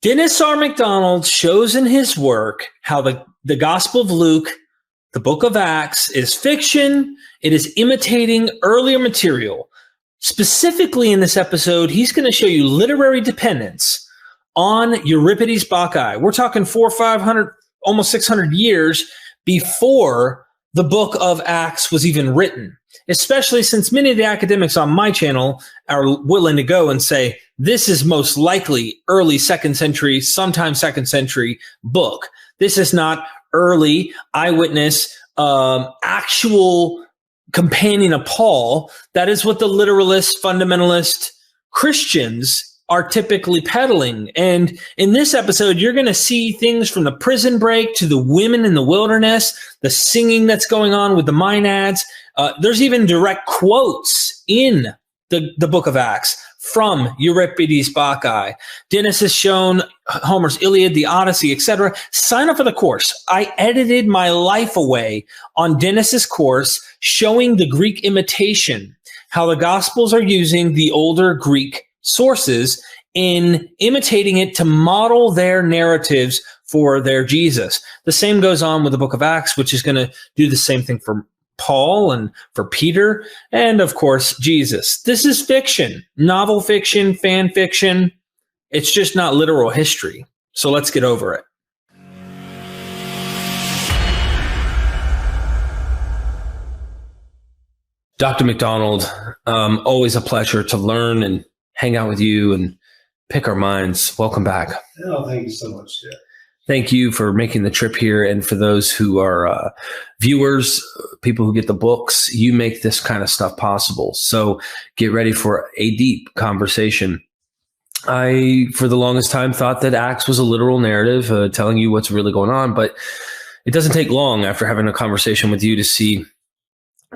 Dennis R. MacDonald shows in his work how the Gospel of Luke, the book of Acts, is fiction. It is imitating earlier material. Specifically in this episode, he's going to show you literary dependence on Euripides Bacchae. We're talking 400, 500, almost 600 years before the book of Acts was even written, especially since many of the academics on my channel are willing to go and say, this is most likely early 2nd century, sometimes 2nd century book. This is not early eyewitness, actual companion of Paul. That is what the literalist, fundamentalist Christians are typically peddling. And in this episode, you're going to see things from the prison break to the women in the wilderness, the singing that's going on with the Maenads. There's even direct quotes in the book of Acts from Euripides Bacchae. Dennis has shown Homer's Iliad, the Odyssey, etc. Sign up for the course. I edited my life away on Dennis's course showing the Greek imitation, how the Gospels are using the older Greek sources in imitating it to model their narratives for their Jesus. The same goes on with the book of Acts, which is going to do the same thing for Paul and for Peter, and of course, Jesus. This is fiction, novel fiction, fan fiction. It's just not literal history. So let's get over it. Dr. MacDonald, always a pleasure to learn and hang out with you and pick our minds. Welcome back. Oh, thank you so much, Jeff. Thank you for making the trip here. And for those who are viewers, people who get the books, you make this kind of stuff possible. So get ready for a deep conversation. I, for the longest time, thought that Acts was a literal narrative telling you what's really going on. But it doesn't take long after having a conversation with you to see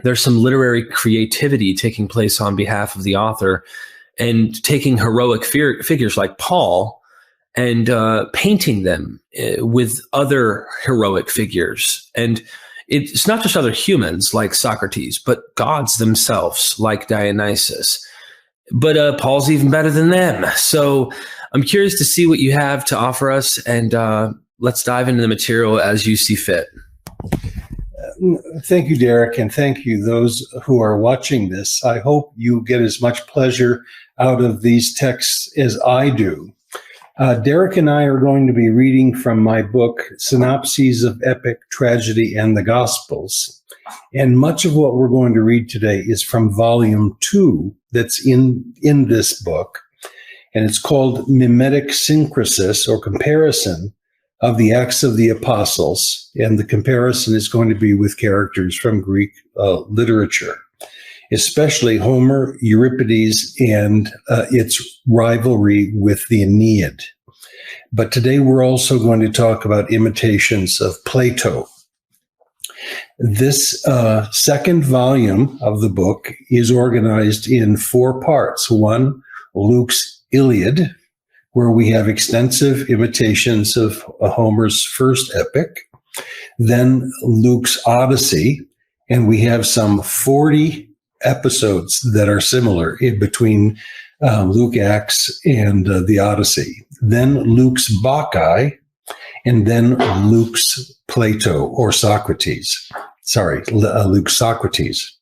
there's some literary creativity taking place on behalf of the author and taking heroic figures like Paul and painting them with other heroic figures. And it's not just other humans like Socrates, but gods themselves like Dionysus. But Paul's even better than them. So I'm curious to see what you have to offer us, and let's dive into the material as you see fit. Thank you, Derek, and thank you, those who are watching this. I hope you get as much pleasure out of these texts as I do. Derek and I are going to be reading from my book, Synopses of Epic, Tragedy, and the Gospels. And much of what we're going to read today is from volume 2 that's in this book. And it's called Mimetic Synchresis, or Comparison of the Acts of the Apostles. And the comparison is going to be with characters from Greek literature, especially Homer, Euripides, and its rivalry with the Aeneid. But today we're also going to talk about imitations of Plato. This second volume of the book is organized in 4 parts. 1, Luke's Iliad, where we have extensive imitations of Homer's first epic. Then Luke's Odyssey, and we have some 40 episodes that are similar in between Luke Acts and the Odyssey. Then Luke's Bacchae, and then Luke's Plato or Socrates. Luke's Socrates.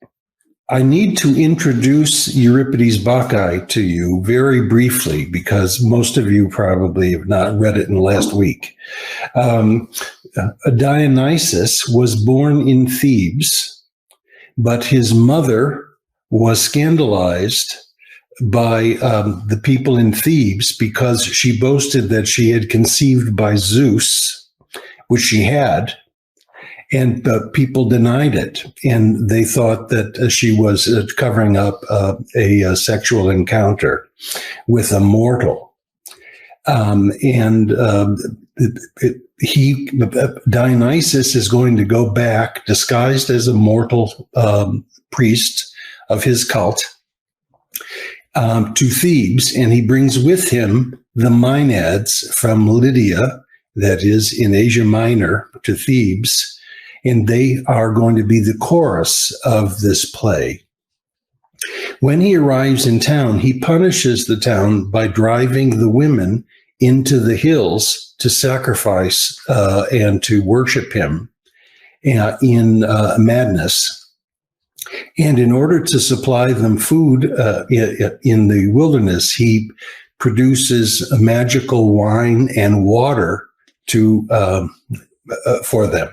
I need to introduce Euripides Bacchae to you very briefly because most of you probably have not read it in the last week. Dionysus was born in Thebes, but his mother was scandalized by the people in Thebes because she boasted that she had conceived by Zeus, which she had, and people denied it. And they thought that she was covering up a sexual encounter with a mortal. Dionysus is going to go back disguised as a mortal priest of his cult to Thebes, and he brings with him the Maenads from Lydia, that is in Asia Minor, to Thebes, and they are going to be the chorus of this play. When he arrives in town, he punishes the town by driving the women into the hills to sacrifice and to worship him in madness. And in order to supply them food in the wilderness, he produces a magical wine and water for them.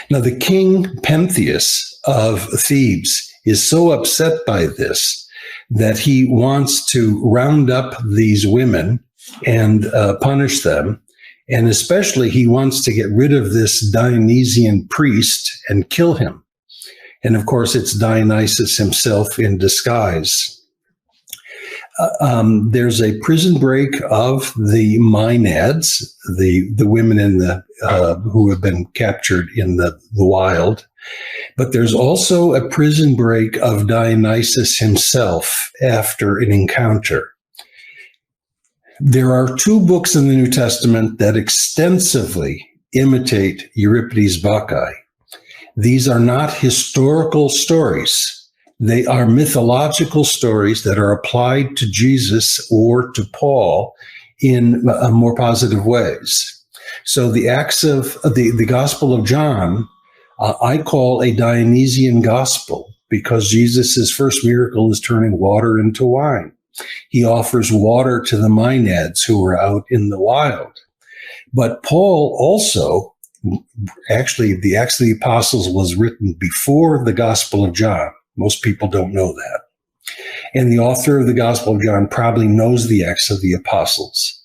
Now, the king Pentheus of Thebes is so upset by this that he wants to round up these women and punish them. And especially he wants to get rid of this Dionysian priest and kill him. And of course, it's Dionysus himself in disguise. There's a prison break of the Maenads, the women in the who have been captured in the wild. But there's also a prison break of Dionysus himself after an encounter. There are two books in the New Testament that extensively imitate Euripides' Bacchae. These are not historical stories. They are mythological stories that are applied to Jesus or to Paul in more positive ways. So the Acts of the Gospel of John, I call a Dionysian gospel because Jesus' first miracle is turning water into wine. He offers water to the Maenads who were out in the wild. But Paul also, actually, the Acts of the Apostles was written before the Gospel of John. Most people don't know that. And the author of the Gospel of John probably knows the Acts of the Apostles.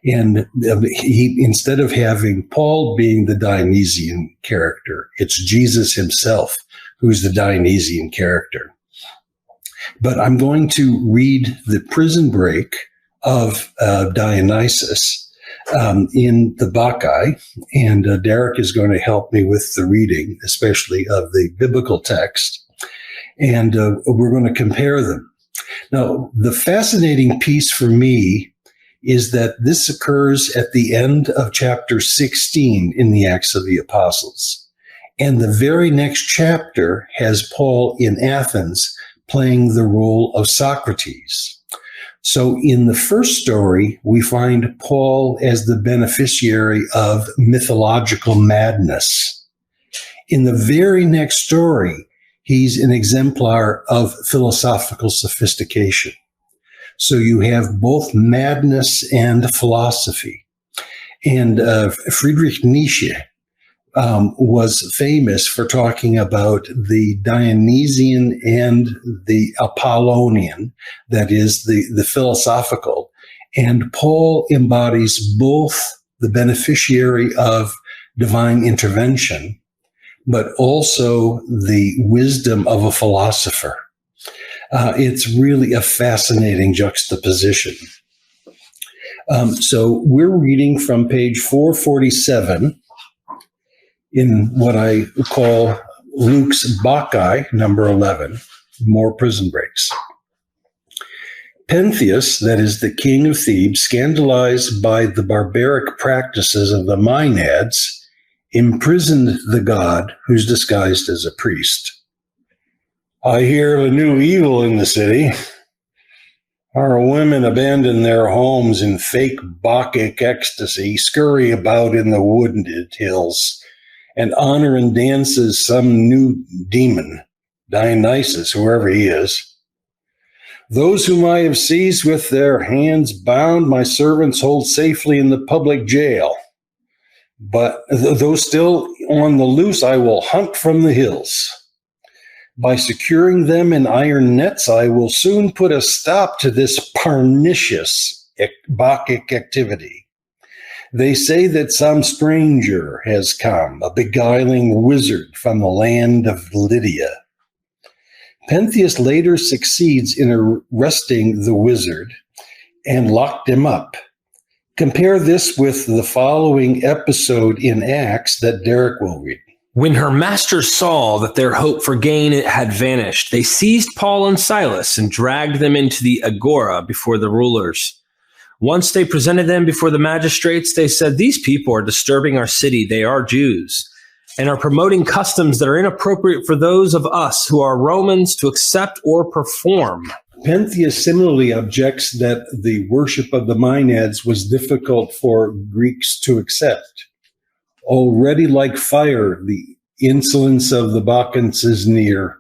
And he, instead of having Paul being the Dionysian character, it's Jesus himself who's the Dionysian character. But I'm going to read the prison break of Dionysus in the Bacchae, and Derek is going to help me with the reading, especially of the biblical text. And we're going to compare them. Now, the fascinating piece for me is that this occurs at the end of chapter 16 in the Acts of the Apostles. And the very next chapter has Paul in Athens playing the role of Socrates. So in the first story, we find Paul as the beneficiary of mythological madness. In the very next story, he's an exemplar of philosophical sophistication. So you have both madness and philosophy. And Friedrich Nietzsche was famous for talking about the Dionysian and the Apollonian, that is the philosophical. And Paul embodies both the beneficiary of divine intervention, but also the wisdom of a philosopher. It's really a fascinating juxtaposition. So we're reading from page 447 in what I call Luke's Bacchae, number 11, more prison breaks. Pentheus, that is the king of Thebes, scandalized by the barbaric practices of the Maenads, imprisoned the god who's disguised as a priest. I hear of a new evil in the city. Our women abandon their homes in fake Bacchic ecstasy, scurry about in the wooded hills, and honor and dances some new demon, Dionysus, whoever he is. Those whom I have seized with their hands bound, my servants hold safely in the public jail. But though still on the loose, I will hunt from the hills. By securing them in iron nets, I will soon put a stop to this pernicious Bacchic activity. They say that some stranger has come, a beguiling wizard from the land of Lydia. Pentheus later succeeds in arresting the wizard and locked him up. Compare this with the following episode in Acts that Derek will read. When her masters saw that their hope for gain had vanished, they seized Paul and Silas and dragged them into the agora before the rulers. Once they presented them before the magistrates, they said, "These people are disturbing our city. They are Jews, and are promoting customs that are inappropriate for those of us who are Romans to accept or perform." Pentheus similarly objects that the worship of the Maenads was difficult for Greeks to accept. Already like fire, the insolence of the Bacchants is near,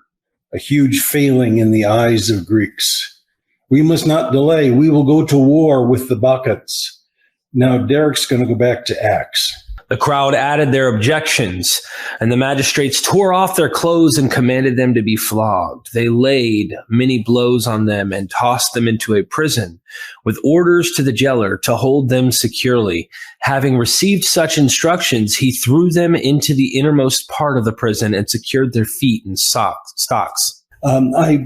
a huge failing in the eyes of Greeks. We must not delay. We will go to war with the Bacchants. Now, Derek's going to go back to Acts. The crowd added their objections, and the magistrates tore off their clothes and commanded them to be flogged. They laid many blows on them and tossed them into a prison, with orders to the jailer to hold them securely. Having received such instructions, he threw them into the innermost part of the prison and secured their feet in stocks.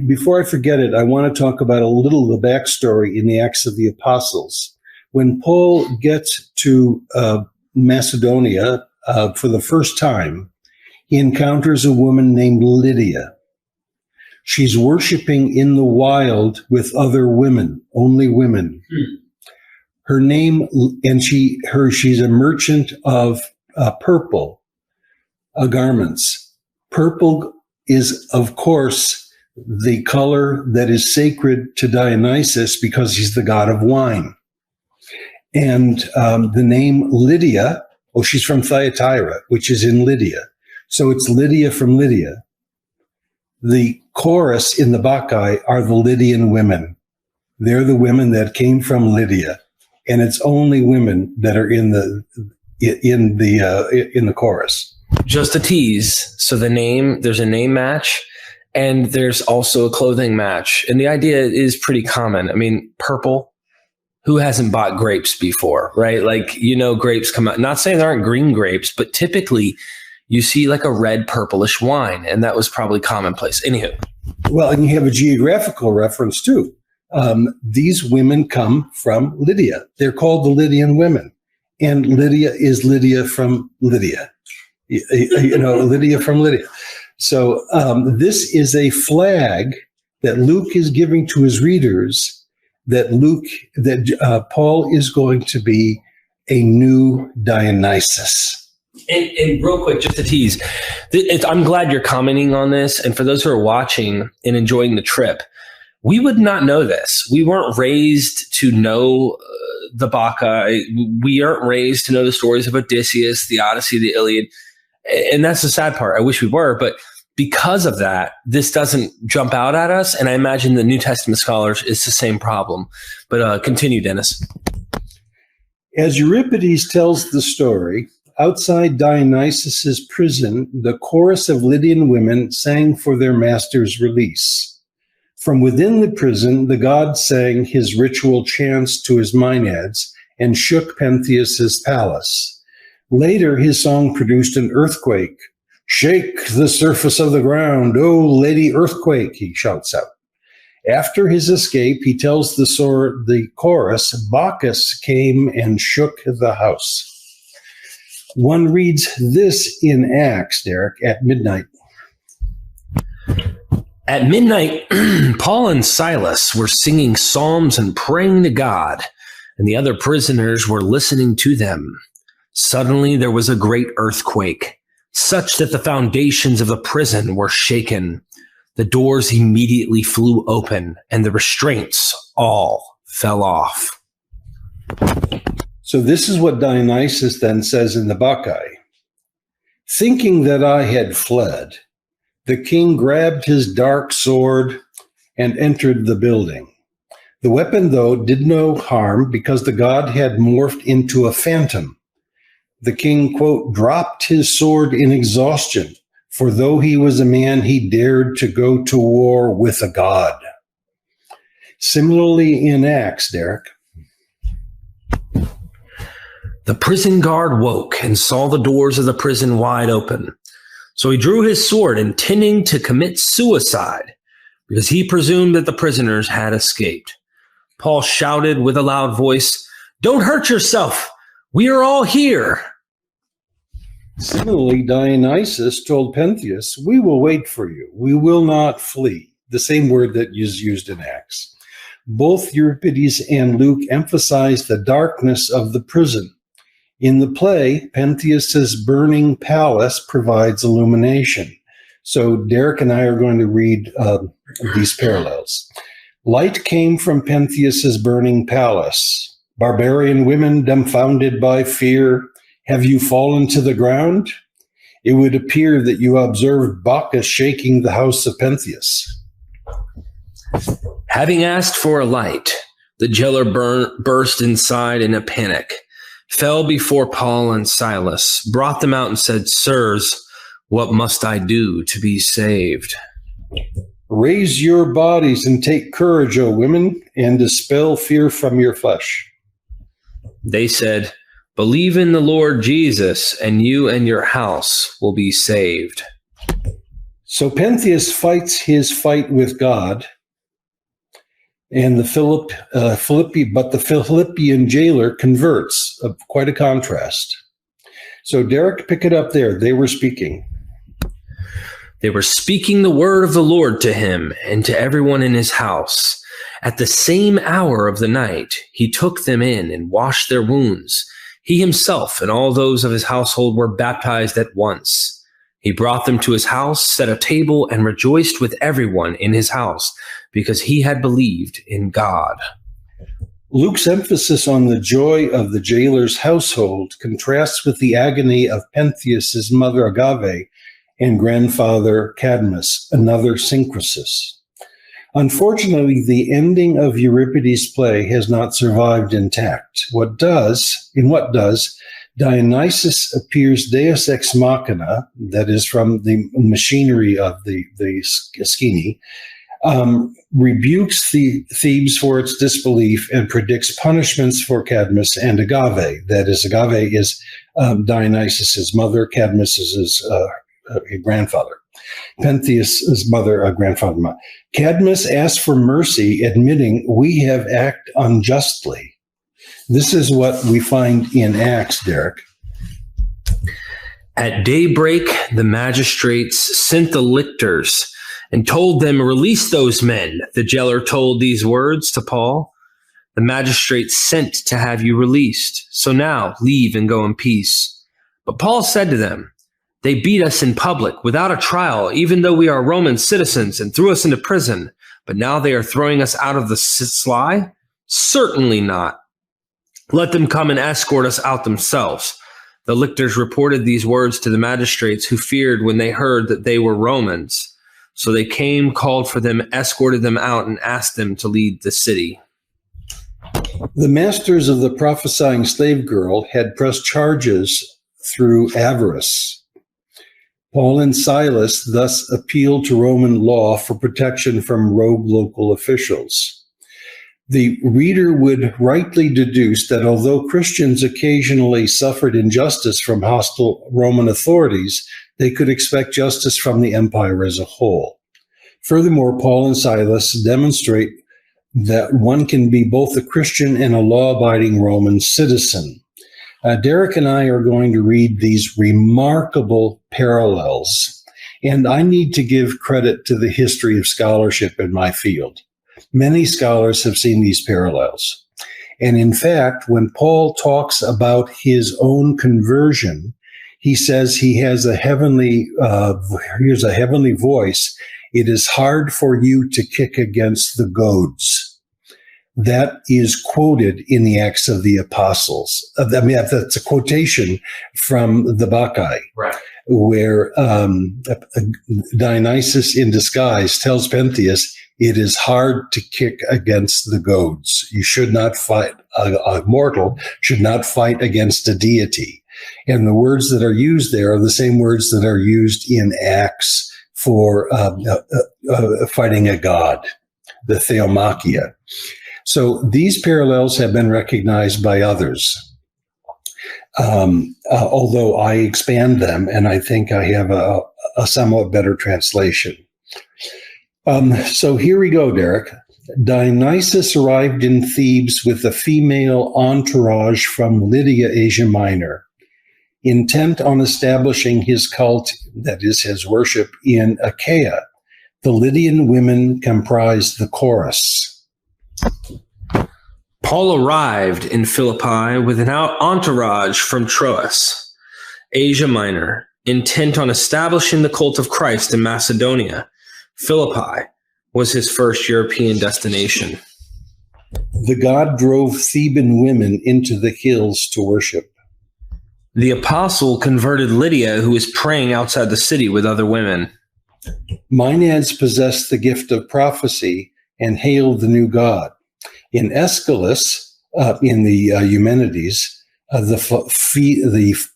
Before I forget it, I want to talk about a little of the backstory in the Acts of the Apostles. When Paul gets to Macedonia for the first time, he encounters a woman named Lydia. She's worshiping in the wild with other women, only women. Her name, and she's a merchant of purple garments. Purple is, of course, the color that is sacred to Dionysus because he's the god of wine. And the name Lydia, she's from Thyatira, which is in Lydia. So it's Lydia from Lydia. The chorus in the Bacchae are the Lydian women. They're the women that came from Lydia, and it's only women that are in the chorus. Just a tease. So there's a name match, and there's also a clothing match. And the idea is pretty common. I mean, purple. Who hasn't bought grapes before, right? Like, grapes come out. Not saying there aren't green grapes, but typically you see like a red purplish wine, and that was probably commonplace. Anywho. Well, and you have a geographical reference too. These women come from Lydia. They're called the Lydian women. And Lydia is Lydia from Lydia. Lydia from Lydia. So this is a flag that Luke is giving to his readers that Paul is going to be a new Dionysus. And real quick, just to tease, I'm glad you're commenting on this. And for those who are watching and enjoying the trip, we would not know this. We weren't raised to know the Bacchae. We aren't raised to know the stories of Odysseus, the Odyssey, the Iliad. And that's the sad part. I wish we were, but because of that, this doesn't jump out at us. And I imagine the New Testament scholars, it's the same problem. But continue, Dennis. As Euripides tells the story, outside Dionysus's prison, the chorus of Lydian women sang for their master's release. From within the prison, the god sang his ritual chants to his Maenads and shook Pentheus's palace. Later, his song produced an earthquake. "Shake the surface of the ground, O Lady Earthquake," he shouts out. After his escape, he tells the chorus, Bacchus came and shook the house. One reads this in Acts, Derek, at midnight. At midnight, Paul and Silas were singing psalms and praying to God, and the other prisoners were listening to them. Suddenly there was a great earthquake, such that the foundations of the prison were shaken. The doors immediately flew open, and the restraints all fell off. So this is what Dionysus then says in the Bacchae. Thinking that I had fled, the king grabbed his dark sword and entered the building. The weapon, though, did no harm because the god had morphed into a phantom. The king, quote, dropped his sword in exhaustion, for though he was a man, he dared to go to war with a god. Similarly in Acts, Derek. The prison guard woke and saw the doors of the prison wide open. So he drew his sword, intending to commit suicide, because he presumed that the prisoners had escaped. Paul shouted with a loud voice, "Don't hurt yourself! We are all here." Similarly, Dionysus told Pentheus, "We will wait for you. We will not flee." The same word that is used in Acts. Both Euripides and Luke emphasize the darkness of the prison. In the play, Pentheus's burning palace provides illumination. So Derek and I are going to read these parallels. Light came from Pentheus's burning palace. Barbarian women, dumbfounded by fear, have you fallen to the ground? It would appear that you observed Bacchus shaking the house of Pentheus. Having asked for a light, the jailer burst inside in a panic, fell before Paul and Silas, brought them out and said, "Sirs, what must I do to be saved?" Raise your bodies and take courage, O women, and dispel fear from your flesh. They said, "Believe in the Lord Jesus, and you and your house will be saved." So Pentheus fights his fight with God, and the Philippian jailer converts. Quite a contrast. So Derek, pick it up there. They were speaking. They were speaking the word of the Lord to him and to everyone in his house. At the same hour of the night, he took them in and washed their wounds. He himself and all those of his household were baptized at once. He brought them to his house, set a table, and rejoiced with everyone in his house, because he had believed in God. Luke's emphasis on the joy of the jailer's household contrasts with the agony of Pentheus's mother Agave and grandfather Cadmus, another synchresis. Unfortunately, the ending of Euripides' play has not survived intact. What does, Dionysus appears deus ex machina, that is from the machinery of the Skene, rebukes the Thebes for its disbelief and predicts punishments for Cadmus and Agave. That is, Agave is Dionysus's mother, Cadmus is his grandfather. Pentheus's mother, grandfather. Cadmus asks for mercy, admitting, "We have acted unjustly." This is what we find in Acts, Derek. At daybreak, the magistrates sent the lictors and told them, "Release those men." The jailer told these words to Paul. "The magistrates sent to have you released. So now leave and go in peace." But Paul said to them, "They beat us in public without a trial, even though we are Roman citizens, and threw us into prison. But now they are throwing us out of the sly? Certainly not. Let them come and escort us out themselves." The lictors reported these words to the magistrates, who feared when they heard that they were Romans. So they came, called for them, escorted them out, and asked them to leave the city. The masters of the prophesying slave girl had pressed charges through avarice. Paul and Silas thus appealed to Roman law for protection from rogue local officials. The reader would rightly deduce that although Christians occasionally suffered injustice from hostile Roman authorities, they could expect justice from the empire as a whole. Furthermore, Paul and Silas demonstrate that one can be both a Christian and a law-abiding Roman citizen. Derek and I are going to read these remarkable parallels, and I need to give credit to the history of scholarship in my field. Many scholars have seen these parallels. And in fact, when Paul talks about his own conversion, he says he has a heavenly voice. "It is hard for you to kick against the goads." That is quoted in the Acts of the Apostles. That's a quotation from the Bacchae, Right. Where Dionysus in disguise tells Pentheus, "It is hard to kick against the goads. You should not fight, a mortal should not fight against a deity." And the words that are used there are the same words that are used in Acts for fighting a god, the theomachia. So these parallels have been recognized by others, although I expand them, and I think I have a somewhat better translation. So here we go, Derek. Dionysus arrived in Thebes with a female entourage from Lydia, Asia Minor, intent on establishing his cult, that is, his worship, in Achaia. The Lydian women comprised the chorus. Paul arrived in Philippi with an entourage from Troas, Asia Minor, intent on establishing the cult of Christ in Macedonia. Philippi was his first European destination. The god drove Theban women into the hills to worship. The apostle converted Lydia, who was praying outside the city with other women. Maenads possessed the gift of prophecy and hailed the new god. In Aeschylus, in the Eumenides, the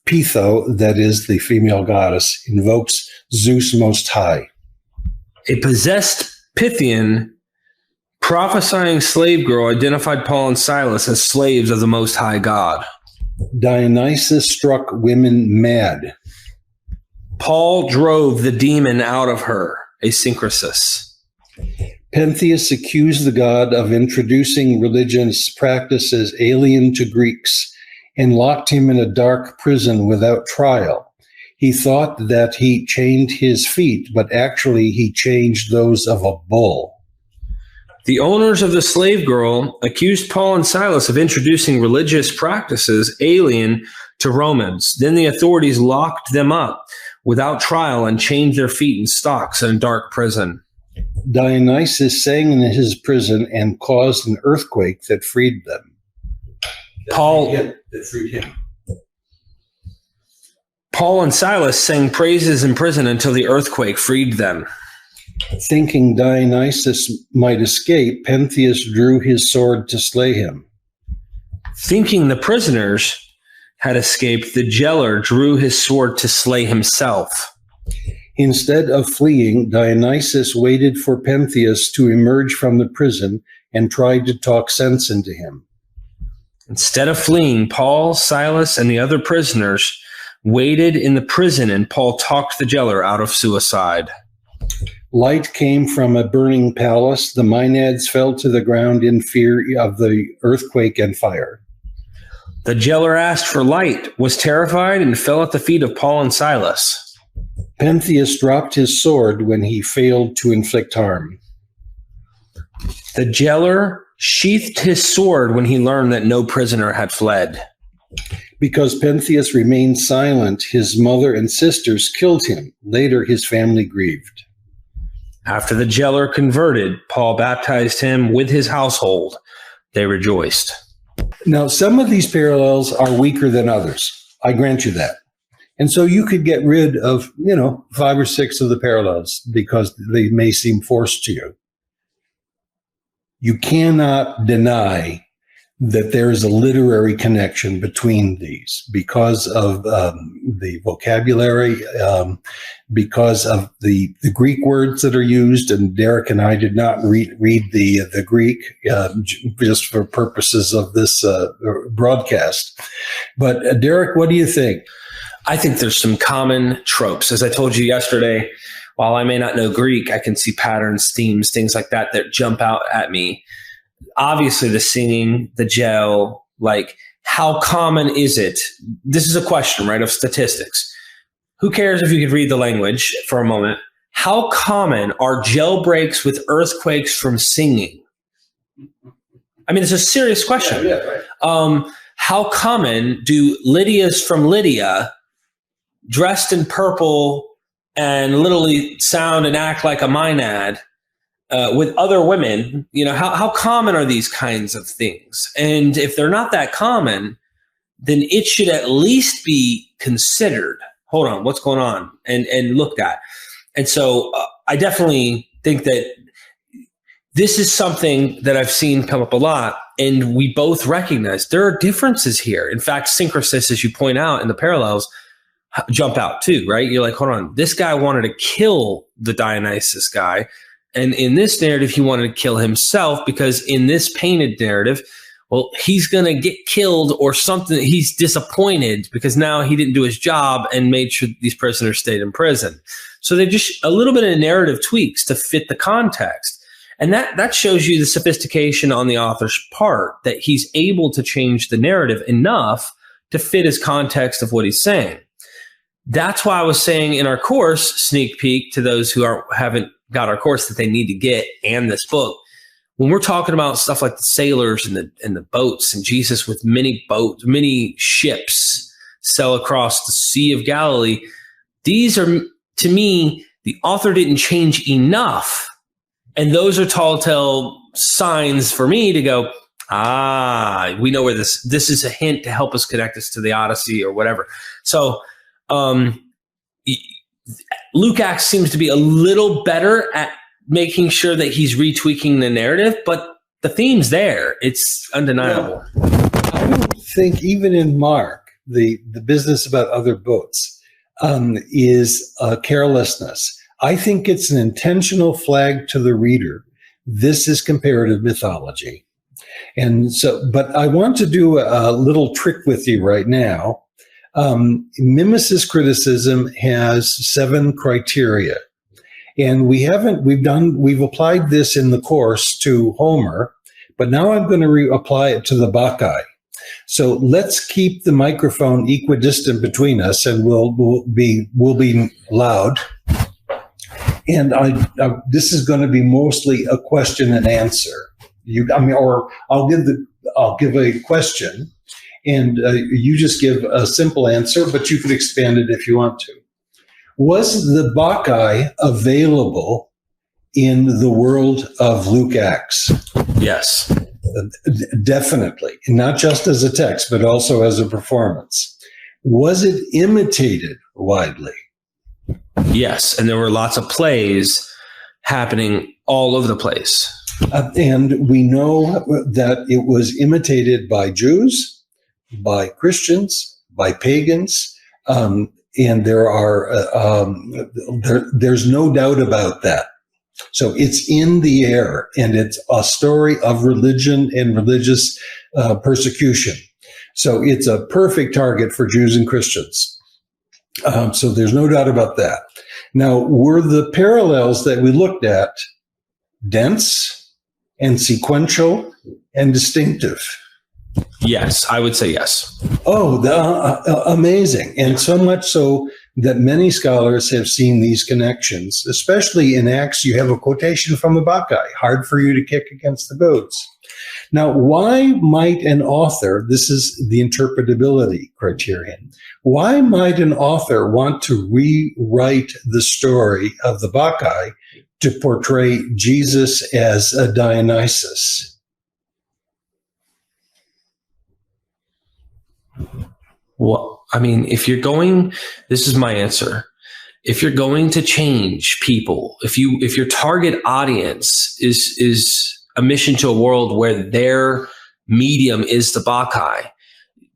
Pytho, that is the female goddess, invokes Zeus Most High. A possessed Pythian prophesying slave girl identified Paul and Silas as slaves of the Most High God. Dionysus struck women mad. Paul drove the demon out of her, a synchresis. Pentheus accused the god of introducing religious practices alien to Greeks and locked him in a dark prison without trial. He thought that he chained his feet, but actually he changed those of a bull. The owners of the slave girl accused Paul and Silas of introducing religious practices alien to Romans. Then the authorities locked them up without trial and chained their feet in stocks in a dark prison. Dionysus sang in his prison and caused an earthquake that freed them. Paul and Silas sang praises in prison until the earthquake freed them. Thinking Dionysus might escape, Pentheus drew his sword to slay him. Thinking the prisoners had escaped, the jailer drew his sword to slay himself. Instead of fleeing, Dionysus waited for Pentheus to emerge from the prison and tried to talk sense into him. Instead of fleeing, Paul, Silas, and the other prisoners waited in the prison, and Paul talked the jailer out of suicide. Light came from a burning palace. The Maenads fell to the ground in fear of the earthquake and fire. The jailer asked for light, was terrified, and fell at the feet of Paul and Silas. Pentheus dropped his sword when he failed to inflict harm. The jailer sheathed his sword when he learned that no prisoner had fled. Because Pentheus remained silent, his mother and sisters killed him. Later, his family grieved. After the jailer converted, Paul baptized him with his household. They rejoiced. Now, some of these parallels are weaker than others. I grant you that. And so you could get rid of, 5 or 6 of the parallels because they may seem forced to you. You cannot deny that there is a literary connection between these because of the vocabulary, because of the Greek words that are used. And Derek and I did not read the Greek just for purposes of this broadcast. But Derek, what do you think? I think there's some common tropes. As I told you yesterday, while I may not know Greek, I can see patterns, themes, things like that jump out at me. Obviously, the singing, the gel, like how common is it? This is a question, right, of statistics. Who cares if you could read the language for a moment? How common are jailbreaks with earthquakes from singing? I mean, it's a serious question. Yeah, right. How common do Lydias from Lydia, dressed in purple and literally sound and act like a Maenad, with other women, how common are these kinds of things? And if they're not that common, then it should at least be considered. Hold on, what's going on? And looked at. And so I definitely think that this is something that I've seen come up a lot, and we both recognize there are differences here. In fact, synchresis, as you point out in the parallels, jump out too, right? You're like, hold on, this guy wanted to kill the Dionysus guy. And in this narrative, he wanted to kill himself because in this painted narrative, well, he's going to get killed or something. He's disappointed because now he didn't do his job and made sure these prisoners stayed in prison. So they're just a little bit of narrative tweaks to fit the context. And that shows you the sophistication on the author's part, that he's able to change the narrative enough to fit his context of what he's saying. That's why I was saying in our course, sneak peek to those who haven't got our course that they need to get, and this book, when we're talking about stuff like the sailors and the boats and Jesus with many ships sail across the Sea of Galilee, these are, to me, the author didn't change enough And those are telltale signs for me to go, we know where this is a hint to help us connect us to the Odyssey or whatever. So Luke Acts seems to be a little better at making sure that he's retweaking the narrative, but the theme's there. It's undeniable. I don't think even in Mark, the business about other boats is carelessness. I think it's an intentional flag to the reader. This is comparative mythology. And so, but I want to do a little trick with you right now. Mimesis criticism has 7 criteria. And we've applied this in the course to Homer, but now I'm going to apply it to the Bacchae. So let's keep the microphone equidistant between us, and we'll be loud. And this is going to be mostly a question and answer. I'll give a question, and you just give a simple answer, but you could expand it if you want to. Was the Bacchae available in the world of Luke Acts? Yes. Definitely. Not just as a text, but also as a performance. Was it imitated widely? Yes. And there were lots of plays happening all over the place. And we know that it was imitated by Jews, by Christians, by pagans, and there's no doubt about that. So it's in the air, and it's a story of religion and religious persecution. So it's a perfect target for Jews and Christians. So there's no doubt about that. Now, were the parallels that we looked at dense and sequential and distinctive? Yes, I would say yes. Oh, amazing. And so much so that many scholars have seen these connections, especially in Acts. You have a quotation from the Bacchae, hard for you to kick against the goats. Now, why might an author, this is the interpretability criterion, why might an author want to rewrite the story of the Bacchae to portray Jesus as a Dionysus? Well, I mean, this is my answer. If you're going to change people, if your target audience is a mission to a world where their medium is the Bacchae,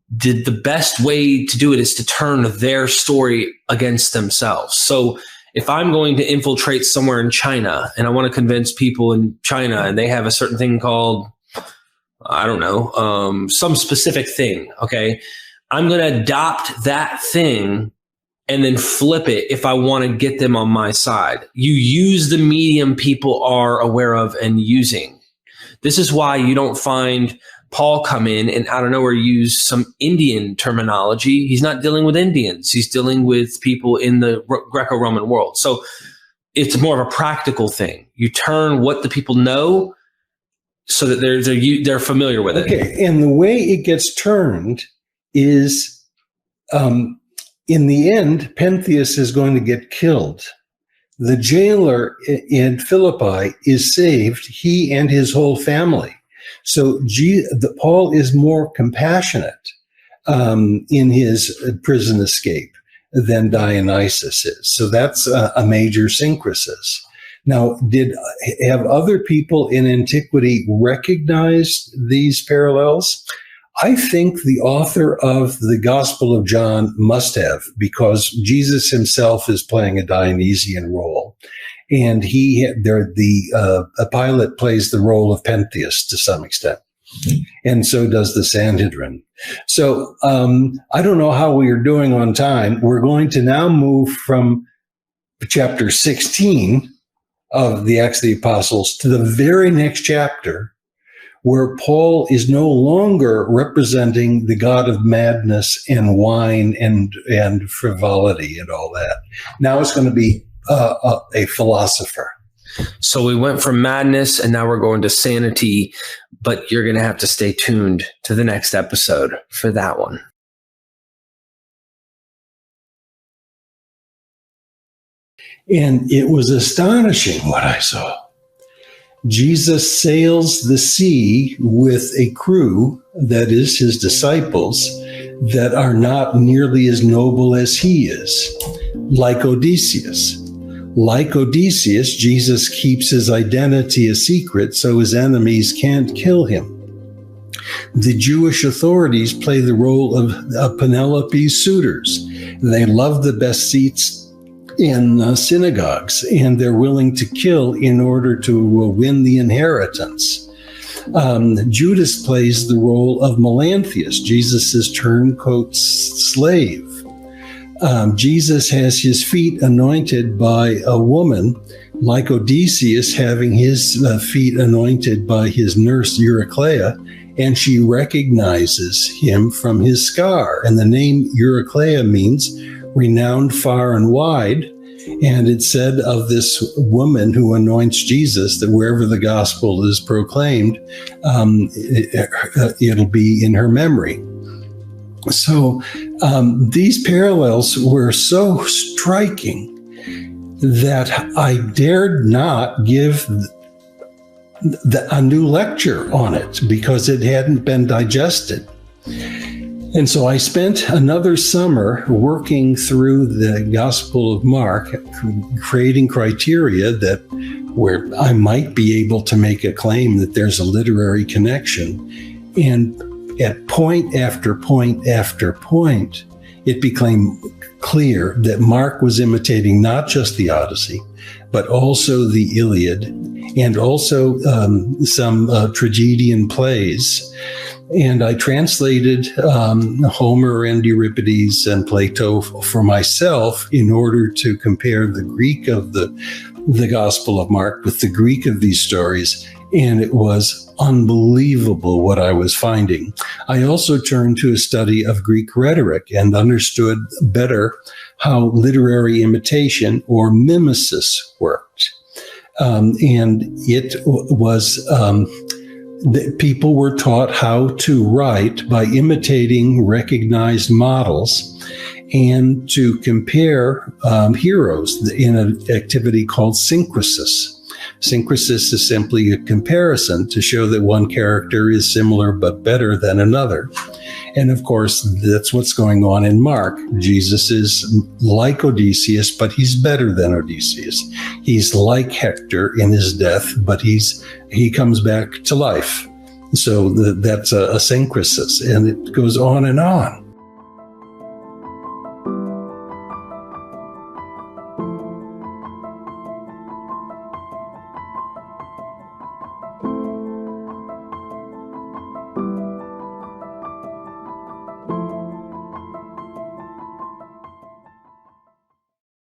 the best way to do it is to turn their story against themselves. So if I'm going to infiltrate somewhere in China and I want to convince people in China and they have a certain thing called, I don't know, some specific thing, okay, I'm going to adopt that thing and then flip it if I want to get them on my side. You use the medium people are aware of and using. This is why you don't find Paul come in and out of nowhere use some Indian terminology. He's not dealing with Indians. He's dealing with people in the Greco-Roman world. So it's more of a practical thing. You turn what the people know so that they're familiar with it. Okay, and the way it gets turned is, in the end, Pentheus is going to get killed. The jailer in Philippi is saved, he and his whole family. So Paul is more compassionate in his prison escape than Dionysus is. So that's a major synchresis. Now, have other people in antiquity recognized these parallels? I think the author of the Gospel of John must have, because Jesus himself is playing a Dionysian role, and a Pilate plays the role of Pentheus to some extent, and so does the Sanhedrin. So I don't know how we are doing on time. We're going to now move from chapter 16 of the Acts of the Apostles to the very next chapter, where Paul is no longer representing the god of madness and wine and frivolity and all that. Now it's going to be a philosopher. So we went from madness and now we're going to sanity, but you're going to have to stay tuned to the next episode for that one. And it was astonishing what I saw. Jesus sails the sea with a crew, that is, his disciples, that are not nearly as noble as he is, like Odysseus. Like Odysseus, Jesus keeps his identity a secret so his enemies can't kill him. The Jewish authorities play the role of Penelope's suitors. They love the best seats in synagogues, and they're willing to kill in order to win the inheritance. Judas plays the role of Melanthius, Jesus' turncoat slave. Jesus has his feet anointed by a woman, like Odysseus having his feet anointed by his nurse Eurycleia, and she recognizes him from his scar. And the name Eurycleia means renowned far and wide. And it said of this woman who anoints Jesus that wherever the gospel is proclaimed, it'll be in her memory. So these parallels were so striking that I dared not give a new lecture on it because it hadn't been digested. And so I spent another summer working through the Gospel of Mark, creating criteria that where I might be able to make a claim that there's a literary connection. And at point after point after point, it became clear that Mark was imitating not just the Odyssey, but also the Iliad and also some tragedian plays. And I translated Homer and Euripides and Plato for myself in order to compare the Greek of the Gospel of Mark with the Greek of these stories. And it was unbelievable what I was finding. I also turned to a study of Greek rhetoric and understood better how literary imitation or mimesis worked. And it was that people were taught how to write by imitating recognized models and to compare heroes in an activity called synchresis. Synchresis is simply a comparison to show that one character is similar but better than another. And of course, that's what's going on in Mark. Jesus is like Odysseus, but he's better than Odysseus. He's like Hector in his death, but he comes back to life. So that's a synchresis, and it goes on and on.